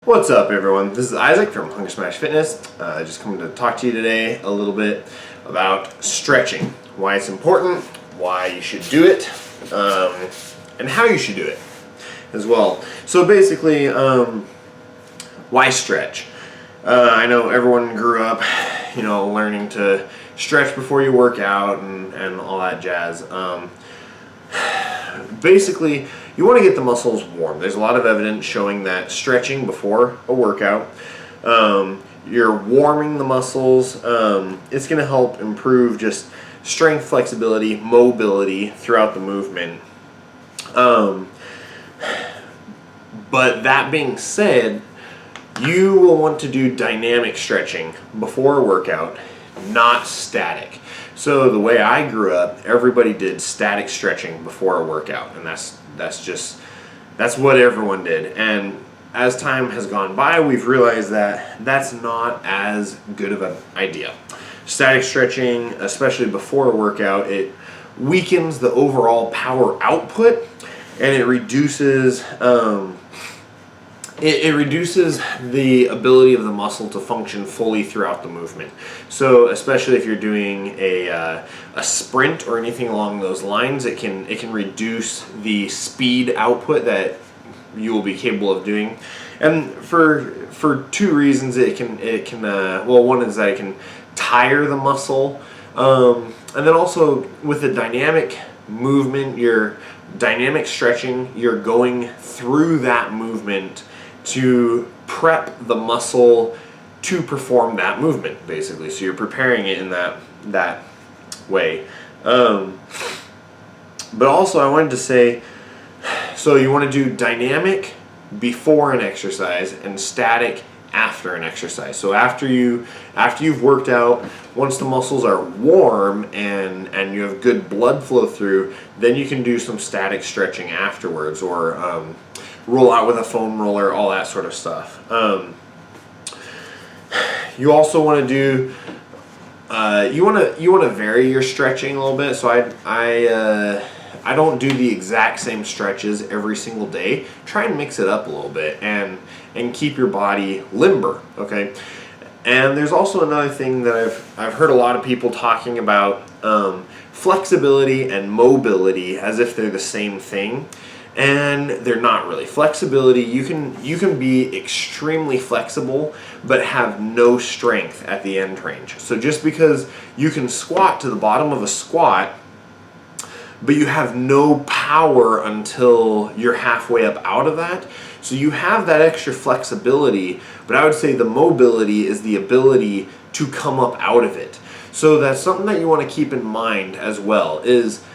What's up, everyone? This is Isaac from Hunger Smash Fitness. Just coming to talk to you today a little bit about stretching, why it's important, why you should do it, and how you should do it as well. So basically, why stretch? I know everyone grew up, learning to stretch before you work out and all that jazz. Basically, you want to get the muscles warm. There's a lot of evidence showing that stretching before a workout, you're warming the muscles. It's going to help improve just strength, flexibility, mobility throughout the movement. But that being said, you will want to do dynamic stretching before a workout, not static. So the way I grew up, everybody did static stretching before a workout, and that's what everyone did. And as time has gone by, we've realized that that's not as good of an idea. Static stretching, especially before a workout, it weakens the overall power output, and it reduces it reduces the ability of the muscle to function fully throughout the movement. So especially if you're doing a sprint or anything along those lines, it can reduce the speed output that you will be capable of doing. And for two reasons, one is that it can tire the muscle, and then also with the dynamic movement, your dynamic stretching, you're going through that movement to prep the muscle to perform that movement, basically. So you're preparing it in that way. But also I wanted to say, so you want to do dynamic before an exercise and static after an exercise. So after you've worked out, once the muscles are warm and you have good blood flow through, then you can do some static stretching afterwards, or roll out with a foam roller, all that sort of stuff. You also want to do you want to vary your stretching a little bit. So I don't do the exact same stretches every single day. Try and mix it up a little bit and keep your body limber, okay? And there's also another thing that I've heard a lot of people talking about, flexibility and mobility as if they're the same thing. And they're not really. Flexibility, you can be extremely flexible but have no strength at the end range. So just because you can squat to the bottom of a squat, but you have no power until you're halfway up out of that. So you have that extra flexibility, but I would say the mobility is the ability to come up out of it. So that's something that you want to keep in mind as well, is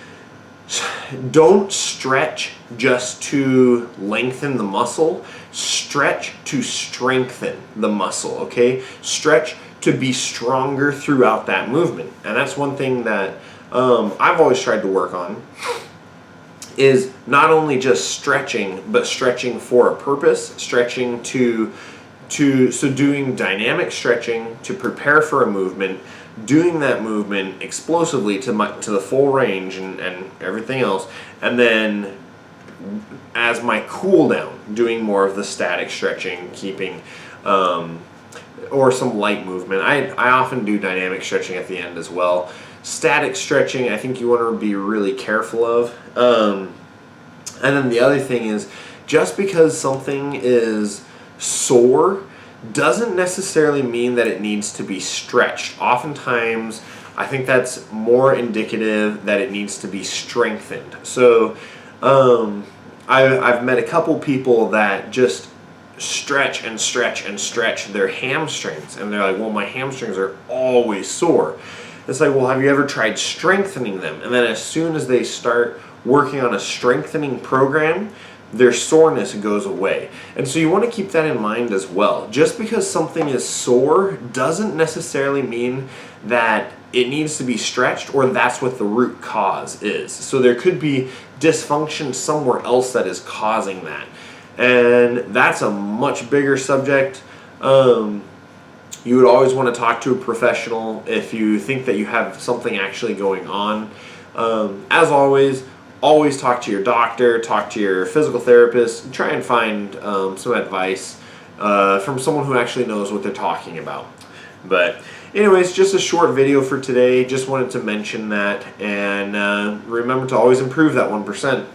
don't stretch just to lengthen the muscle. Stretch to strengthen the muscle, okay? Stretch to be stronger throughout that movement. And that's one thing that I've always tried to work on, is not only just stretching, but stretching for a purpose, stretching so doing dynamic stretching to prepare for a movement, doing that movement explosively to the full range and everything else, and then as my cool down, doing more of the static stretching, keeping or some light movement. I often do dynamic stretching at the end as well. Static stretching, I think you want to be really careful of. And then the other thing is, just because something is sore doesn't necessarily mean that it needs to be stretched. Oftentimes, I think that's more indicative that it needs to be strengthened. So I've met a couple people that just stretch and stretch and stretch their hamstrings, and they're like, well, my hamstrings are always sore. It's like, well, have you ever tried strengthening them? And then as soon as they start working on a strengthening program, their soreness goes away. And so you want to keep that in mind as well. Just because something is sore doesn't necessarily mean that it needs to be stretched or that's what the root cause is. So there could be dysfunction somewhere else that is causing that. And that's a much bigger subject. You would always want to talk to a professional if you think that you have something actually going on. As always talk to your doctor, talk to your physical therapist, and try and find some advice from someone who actually knows what they're talking about. But anyways, just a short video for today. Just wanted to mention that, and remember to always improve that 1%.